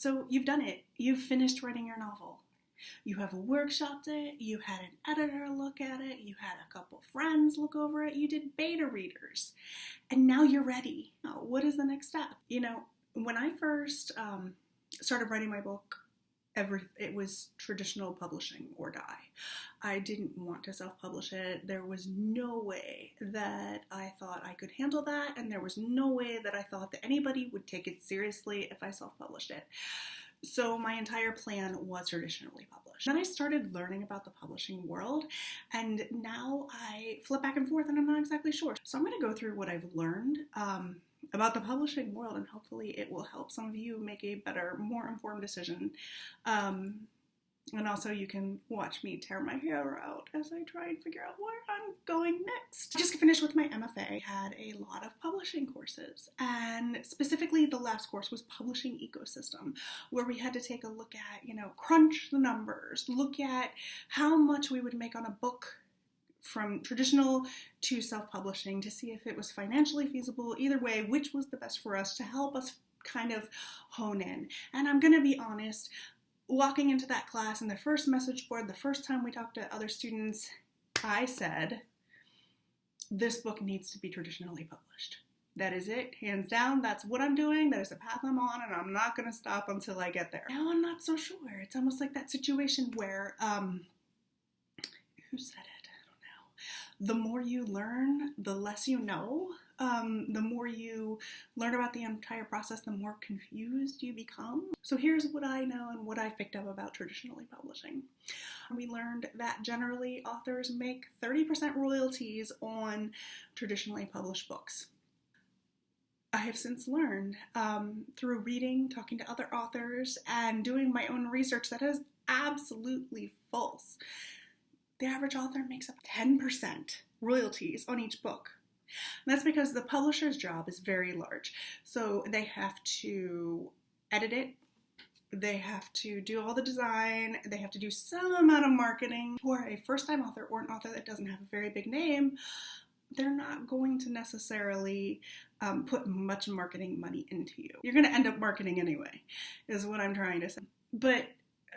So you've done it. You've finished writing your novel. You have workshopped it, you had an editor look at it, you had a couple friends look over it, you did beta readers, and now you're ready. Now, what is the next step? When I first started writing my book, it was traditional publishing or die. I didn't want to self-publish it. There was no way that I thought I could handle that, and there was no way that I thought that anybody would take it seriously if I self-published it. So my entire plan was traditionally published. Then I started learning about the publishing world, and now I flip back and forth and I'm not exactly sure. So I'm going to go through what I've learned about the publishing world, and hopefully it will help some of you make a better, more informed decision. And also you can watch me tear my hair out as I try and figure out where I'm going next. I just finished with my MFA. I had a lot of publishing courses, and specifically the last course was Publishing Ecosystem, where we had to take a look at, crunch the numbers, look at how much we would make on a book from traditional to self-publishing to see if it was financially feasible. Either way, which was the best for us to help us kind of hone in. And I'm going to be honest, walking into that class and the first message board, the first time we talked to other students, I said, this book needs to be traditionally published. That is it, hands down. That's what I'm doing. That is the path I'm on, and I'm not going to stop until I get there. Now I'm not so sure. It's almost like that situation where, who said it? The more you learn, the less you know. The more you learn about the entire process, the more confused you become. So here's what I know and what I've picked up about traditionally publishing. We learned that generally authors make 30% royalties on traditionally published books. I have since learned through reading, talking to other authors, and doing my own research that is absolutely false. The average author makes up 10% royalties on each book. And that's because the publisher's job is very large. So they have to edit it, they have to do all the design, they have to do some amount of marketing. For a first-time author or an author that doesn't have a very big name, they're not going to necessarily put much marketing money into you. You're going to end up marketing anyway, is what I'm trying to say. But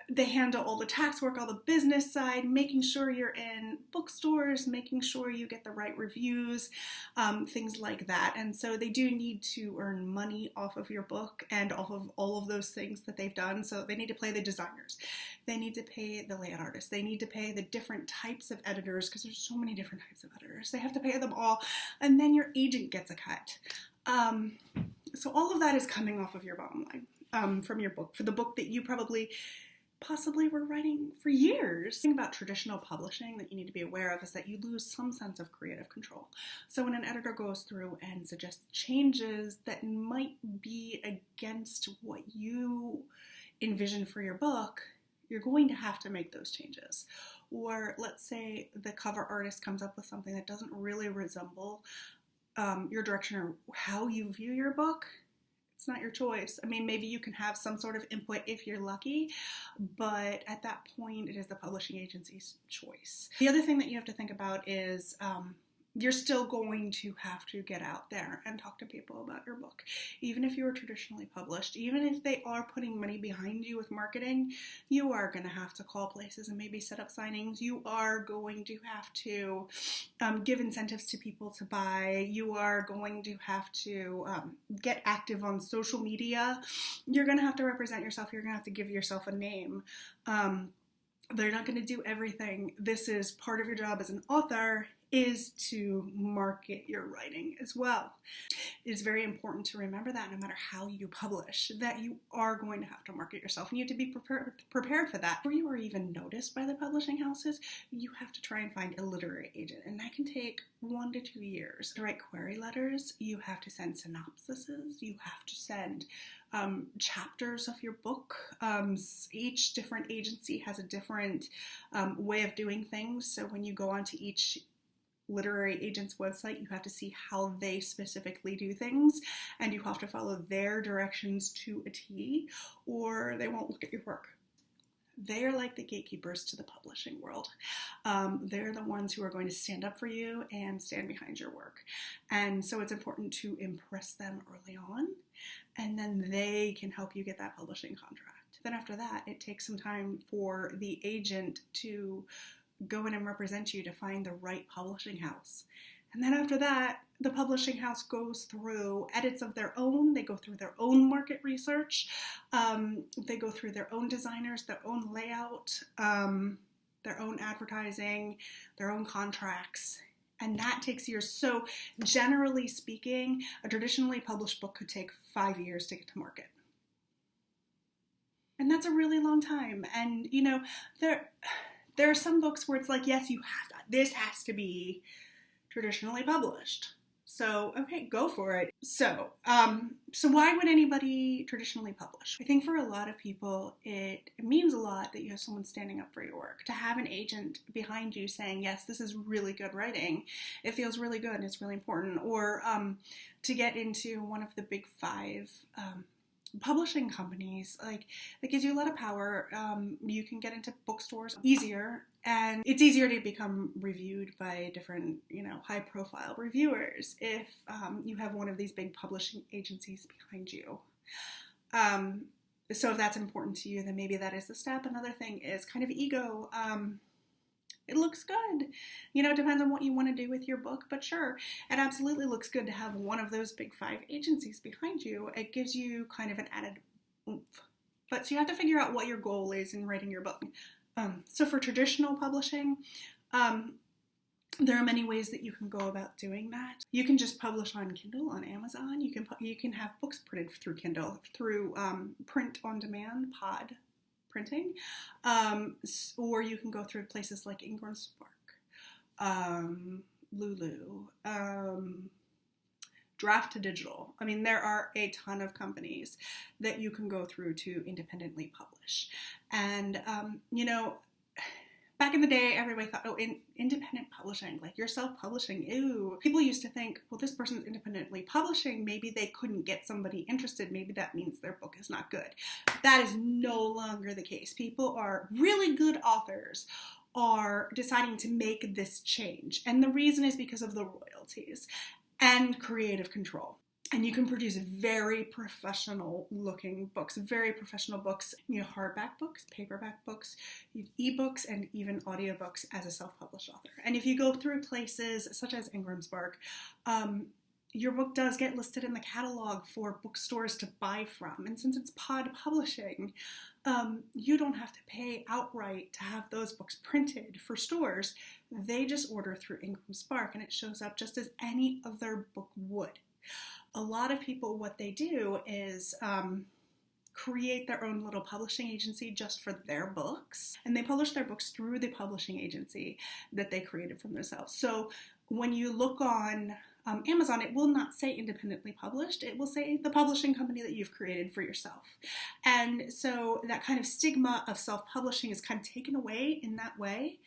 they handle all the tax work, all the business side, making sure you're in bookstores, making sure you get the right reviews, things like that. And so they do need to earn money off of your book and off of all of those things that they've done. So they need to pay the designers. They need to pay the layout artists. They need to pay the different types of editors, because there's so many different types of editors. They have to pay them all. And then your agent gets a cut. So all of that is coming off of your bottom line from your book, for the book that you possibly were writing for years. The thing about traditional publishing that you need to be aware of is that you lose some sense of creative control. So when an editor goes through and suggests changes that might be against what you envision for your book, you're going to have to make those changes. Or let's say the cover artist comes up with something that doesn't really resemble your direction or how you view your book. It's not your choice. I mean, maybe you can have some sort of input if you're lucky, but at that point, it is the publishing agency's choice. The other thing that you have to think about is you're still going to have to get out there and talk to people about your book. Even if you are traditionally published, even if they are putting money behind you with marketing, you are going to have to call places and maybe set up signings. You are going to have to give incentives to people to buy. You are going to have to get active on social media. You're going to have to represent yourself. You're going to have to give yourself a name. They're not going to do everything. This is part of your job as an author, is to market your writing as well. It is very important to remember that no matter how you publish, that you are going to have to market yourself, and you have to be prepared for that. Before you are even noticed by the publishing houses, you have to try and find a literary agent, and that can take 1 to 2 years. To write query letters, you have to send synopsises, you have to send chapters of your book. Each different agency has a different way of doing things, so when you go onto each literary agent's website, you have to see how they specifically do things, and you have to follow their directions to a T, or they won't look at your work. They are like the gatekeepers to the publishing world. They're the ones who are going to stand up for you and stand behind your work. And so it's important to impress them early on, and then they can help you get that publishing contract. Then after that, it takes some time for the agent to go in and represent you to find the right publishing house. And then after that, the publishing house goes through edits of their own. They go through their own market research. They go through their own designers, their own layout, their own advertising, their own contracts. And that takes years. So generally speaking, a traditionally published book could take 5 years to get to market. And that's a really long time. And, you know, there are some books where it's like, yes, this has to be traditionally published. So, okay, go for it. So why would anybody traditionally publish? I think for a lot of people, it means a lot that you have someone standing up for your work. To have an agent behind you saying, yes, this is really good writing. It feels really good and it's really important. Or to get into one of the big 5 publishing companies, like, that gives you a lot of power. You can get into bookstores easier, and it's easier to become reviewed by different, high-profile reviewers if you have one of these big publishing agencies behind you. So if that's important to you, then maybe that is the step. Another thing is kind of ego. It looks good. It depends on what you want to do with your book, but sure, it absolutely looks good to have one of those big 5 agencies behind you. It gives you kind of an added oomph. But so you have to figure out what your goal is in writing your book. So for traditional publishing, there are many ways that you can go about doing that. You can just publish on Kindle, on Amazon. You can have books printed through Kindle, through print on demand, pod printing, or you can go through places like Ingram Spark, Lulu, Draft to Digital. I mean, there are a ton of companies that you can go through to independently publish. And, back in the day, everybody thought, independent publishing, like you're self-publishing, ew. People used to think, well, this person's independently publishing, maybe they couldn't get somebody interested, maybe that means their book is not good. That is no longer the case. People are really good authors are deciding to make this change. And the reason is because of the royalties and creative control. And you can produce very professional looking books, very professional books, hardback books, paperback books, ebooks, and even audiobooks as a self-published author. And if you go through places such as Ingram Spark, your book does get listed in the catalog for bookstores to buy from. And since it's pod publishing, you don't have to pay outright to have those books printed for stores. They just order through Ingram Spark and it shows up just as any other book would. A lot of people, what they do is create their own little publishing agency just for their books, and they publish their books through the publishing agency that they created from themselves. So when you look on Amazon, it will not say independently published. It will say the publishing company that you've created for yourself. And so that kind of stigma of self-publishing is kind of taken away in that way.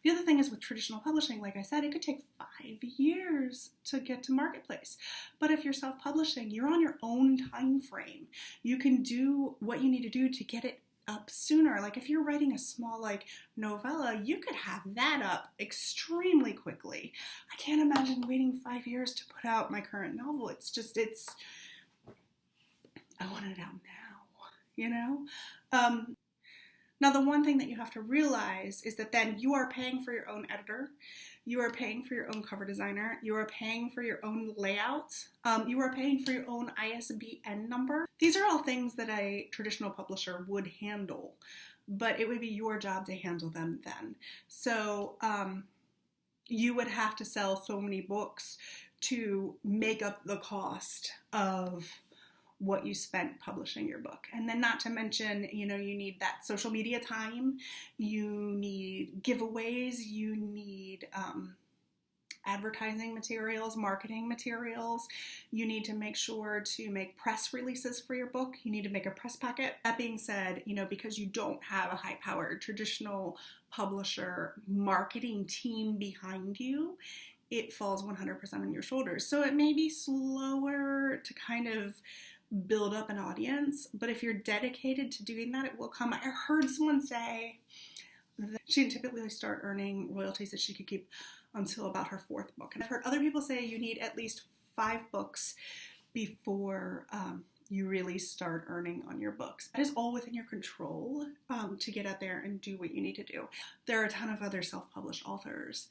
The other thing is with traditional publishing, like I said, it could take 5 years to get to marketplace. But if you're self-publishing, you're on your own time frame. You can do what you need to do to get it up sooner. Like if you're writing a small novella, you could have that up extremely quickly. I can't imagine waiting 5 years to put out my current novel. I want it out now, Now, the one thing that you have to realize is that then you are paying for your own editor, you are paying for your own cover designer, you are paying for your own layout, you are paying for your own ISBN number. These are all things that a traditional publisher would handle, but it would be your job to handle them then. So you would have to sell so many books to make up the cost of what you spent publishing your book. And then not to mention, you need that social media time, you need giveaways, you need advertising materials, marketing materials, you need to make sure to make press releases for your book, you need to make a press packet. That being said, because you don't have a high-powered traditional publisher marketing team behind you, it falls 100% on your shoulders. So it may be slower to kind of build up an audience, but if you're dedicated to doing that, it will come. I heard someone say that she didn't typically start earning royalties that she could keep until about her 4th book. And I've heard other people say you need at least 5 books before you really start earning on your books. That is all within your control to get out there and do what you need to do. There are a ton of other self-published authors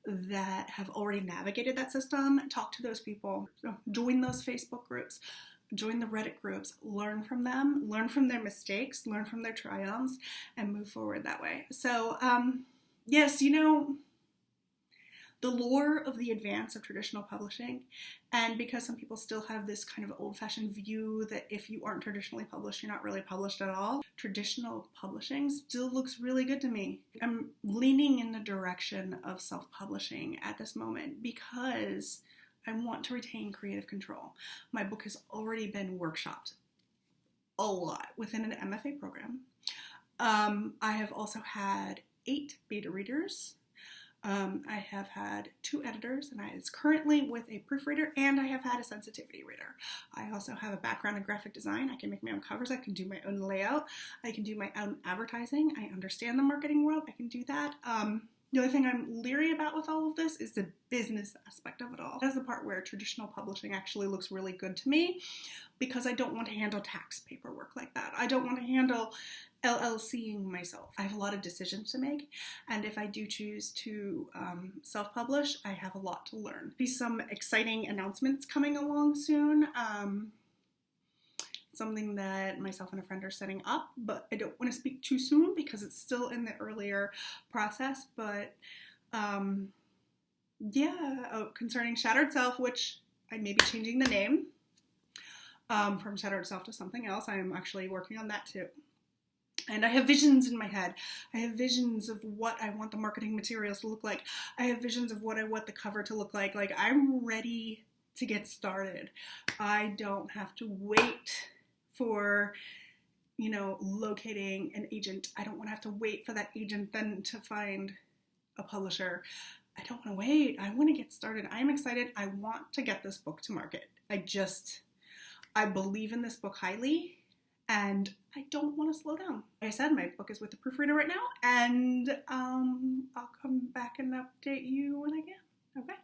that have already navigated that system. Talk to those people, join those Facebook groups, join the Reddit groups, learn from them, learn from their mistakes, learn from their triumphs, and move forward that way. So, yes, you know, the lore of the advance of traditional publishing, and because some people still have this kind of old-fashioned view that if you aren't traditionally published, you're not really published at all, traditional publishing still looks really good to me. I'm leaning in the direction of self-publishing at this moment because I want to retain creative control. My book has already been workshopped a lot within an MFA program. I have also had 8 beta readers. I have had 2 editors, and I is currently with a proofreader, and I have had a sensitivity reader. I also have a background in graphic design. I can make my own covers. I can do my own layout. I can do my own advertising. I understand the marketing world. I can do that. The only thing I'm leery about with all of this is the business aspect of it all. That's the part where traditional publishing actually looks really good to me, because I don't want to handle tax paperwork like that. I don't want to handle LLCing myself. I have a lot of decisions to make, and if I do choose to self-publish, I have a lot to learn. Be some exciting announcements coming along soon. Something that myself and a friend are setting up, but I don't want to speak too soon because it's still in the earlier process. But concerning Shattered Self, which I may be changing the name from Shattered Self to something else. I am actually working on that too. And I have visions in my head. I have visions of what I want the marketing materials to look like. I have visions of what I want the cover to look like. Like, I'm ready to get started. I don't have to wait for, you know, locating an agent. I don't want to have to wait for that agent then to find a publisher. I don't want to wait. I want to get started. I'm excited. I want to get this book to market. I believe in this book highly, and I don't want to slow down. Like I said, my book is with the proofreader right now, and I'll come back and update you when I can. Okay?